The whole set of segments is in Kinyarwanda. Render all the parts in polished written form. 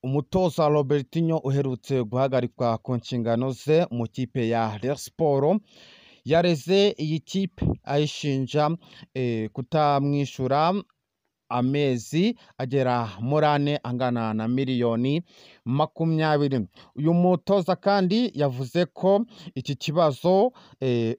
Umutoza Robertinho uherutse guhagarikwa ku nshingano ze mu kipe ya Rayon Sports yareze iyi kipe ayishinja kutamwishyura amezi agera muri ane angana na miliyoni 20. Uyu mutoza kandi yavuze ko iki kibazo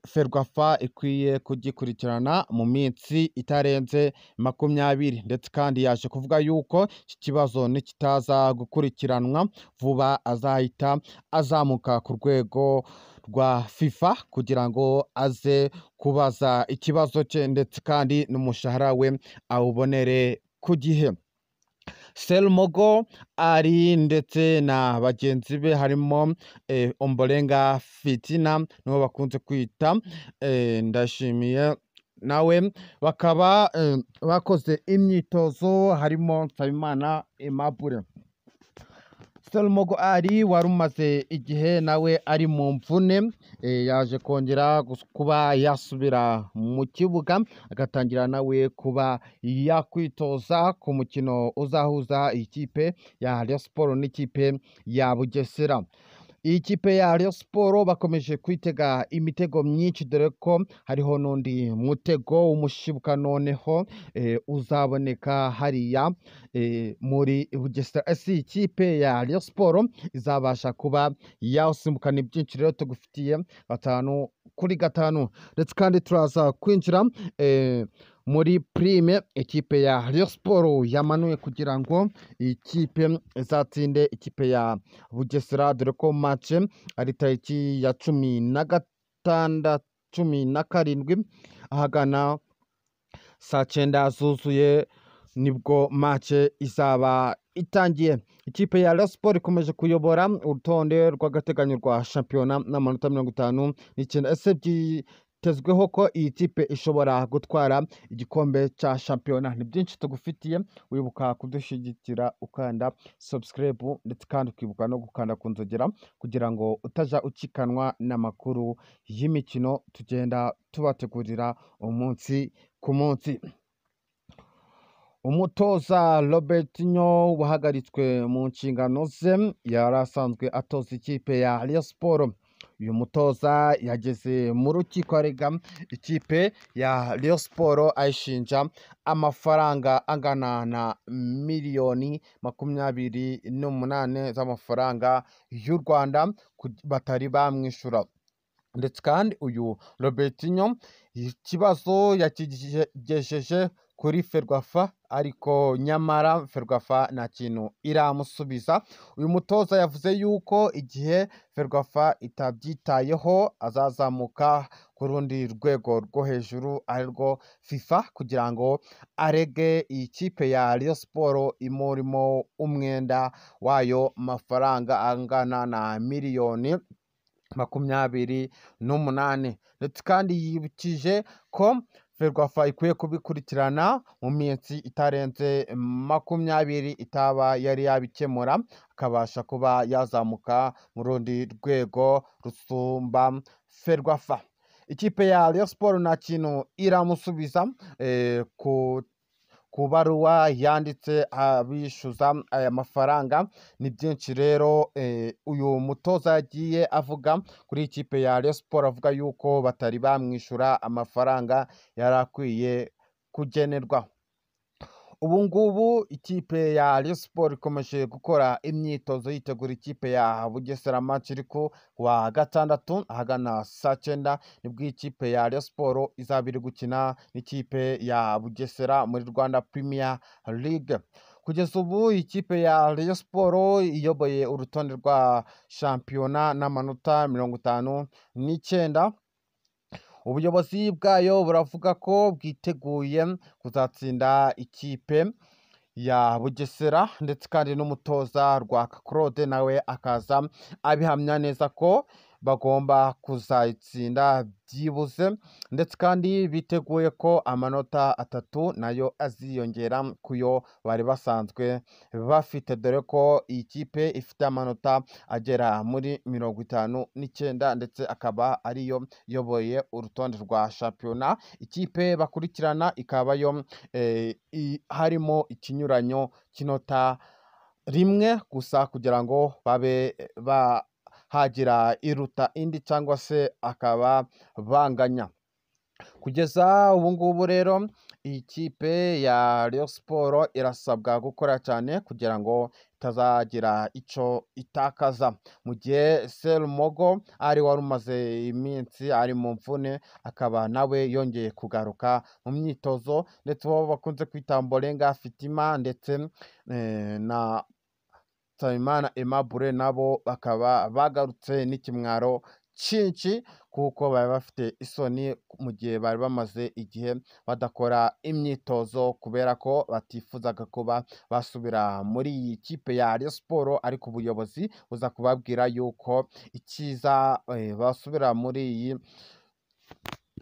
Ferwafa ikwiye kugikurikirana mu minsi itarenze 20, ndetse kandi yaje kuvuga yuko iki kibazo nikitaza gukurikiranwa vuba azahita azamuka ku rwego rwa FIFA kugira ngo aze kubaza ikibazo cye, ndetse kandi n'umushahara we awubonere ku gihe. Serumogo ari ndetse na bagenzi be harimo Ombolenga Fitina nibo bakunze kwita Ndashimiye nawe, bakaba bakoze imyitozo harimo Nsabimana Aimable. Serumogo ari wari umaze igihe nawe ari mu mvune yaje kongera kuba yasubira mu kibuga agatangira nawe kuba yakwitoza ku mukino uzahuza ikipe ya Rayon Sports n'ikipe ya Bugesera. Iyi kipe ya Rayon Sports bakomeje kwitega imitego myinshi, dore ko hariho n'undi mutego w'umushibuka noneho uzaboneka hariya muri Bugesera. Ese ikipe ya Rayon Sports izabasha kuba yasimbukana byinshi? Rero tugufitiye 5-5, ndetse kandi turaza kwinjira muri prime ikipe ya Rayon Sports yamanuye kugira ngo ikipe izatsinde ikipe ya Bugesera, dore ko match ari tariki ya 17 ahagana saa 9 zuzuye nibwo match izaba itangiye. Ikipe ya Rayon Sports ikomeje kuyobora urutonde rw'agateganyo rwa shampiyona n'amanota 59. Ese byitezweho ko iyi kipe ishobora gutwara igikombe cya shampiyona? Ni byinshi tugufitiye, wibuka kudushyigikira ukanda subscribe, ndetse kandi ukibuka no gukanda ku nzogera kugira ngo utaja ucikanwa n'amakuru y'imikino tugenda tubategurira umunsi ku munsi. Umutoza Robertinho wahagaritswe mu nshingano ze yari asanzwe atoza ikipe ya Rayon Sports. Uyu mutoza yageze mu rukiko arega ikipe ya Rayon Sports ayishinja amafaranga angana na miliyoni 28 z'amafaranga y'u Rwanda batari bamwishyura. Ndetse kandi uyu Robertinho ikibazo yakigejeje kuri Ferwafa, ariko nyamara Ferwafa nta kintu iramusubiza. Uyu mutoza yavuze yuko igihe Ferwafa itabyitayeho azazamuka ku rundi rwego rwo hejuru arirwo FIFA kugira ngo arege iyi kipe ya Rayon Sports imurimo umwenda wayo mafaranga angana na miliyoni 28. Ndetse kandi yibukije ko Ferwafa ikwiye kubikurikirana mu minsi itarenze 20 itaba yari yabikemura, akabasha kuba yazamuka mu rundi rwego rusumba Ferwafa. Ikipe ya Rayon Sports nta kintu iramusubiza ku baruwa yanditse abishyuza aya mafaranga. Ni byinshi rero uyu mutoza yagiye avuga kuri ikipe ya Rayon Sports, avuga yuko batari bamwishyura amafaranga yari akwiye kugenerwa. Ubu ngubu ikipe ya Rayon Sports ikomeje gukora imyitozo yitegura ikipe ya Bugesera. Match iri ku wa gatandatu ahagana saa 9 nibwo ikipe ya Rayon Sports izaba iri gukina n'ikipe ya Bugesera muri Rwanda Premier League. Kugeza ubu ikipe ya Rayon Sports iyoboye urutonde rwa shampiyona n'amanota 59. Ubuyobozi bwayo buravuga ko bwiteguye kuzatsinda ikipe ya Bugesera, ndetse kandi n'umutoza Rwaka Claude nawe akaza abihamya neza ko bagomba kuzayitsinda byibuze, ndetse kandi biteguye ko amanota 3 nayo aziyongera kuyo bari basanzwe bafite, dore ko iyi kipe ifite amanota agera muri 59, ndetse akaba ariyo yoboye urutonde rwa shampiyona. Ikipe bakurikirana ikaba yo harimo ikinyuranyo kinota rimwe gusa kugira ngo babe hagira iruta indi cyangwa se akaba banganya. Kugeza ubu ngubu rero iyi kipe ya Rayon Sport irasabwa gukora cyane kugira ngo itazagira icyo itakaza, mu gihe Serumogo ari wari umaze iminsi ari mu mvune akaba nawe yongeye kugaruka mu myitozo, ndetse uwo bakunze kwita Mbolenga Fitima ndetse na Nsabimana Aimable nabo bakaba bagarutse n'ikimwaro cyinshi, kuko bari bafite isoni mu gihe bari bamaze igihe badakora imyitozo, kubera ko batifuzaga kuba basubira muri iyi kipe ya Rayon Sport, ariko ubuyobozi buza kubabwira yuko icyiza basubira muri iyi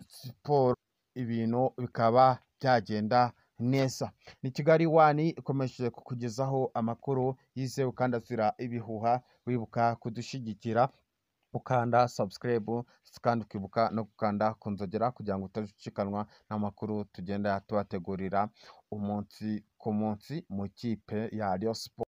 siporo ibintu bikaba byagenda neza. Ni Kigali One ikomeje kukugezaho amakuru yizewe kandi azira ibihuha, wibuka kudushyigikira ukanda subscribe kandi ukibuka no gukanda ku nzogera kugira ngo utajikanwa n'amakuru tugenda tubategurira umunsi ku munsi mu kipe ya Rayon Sport.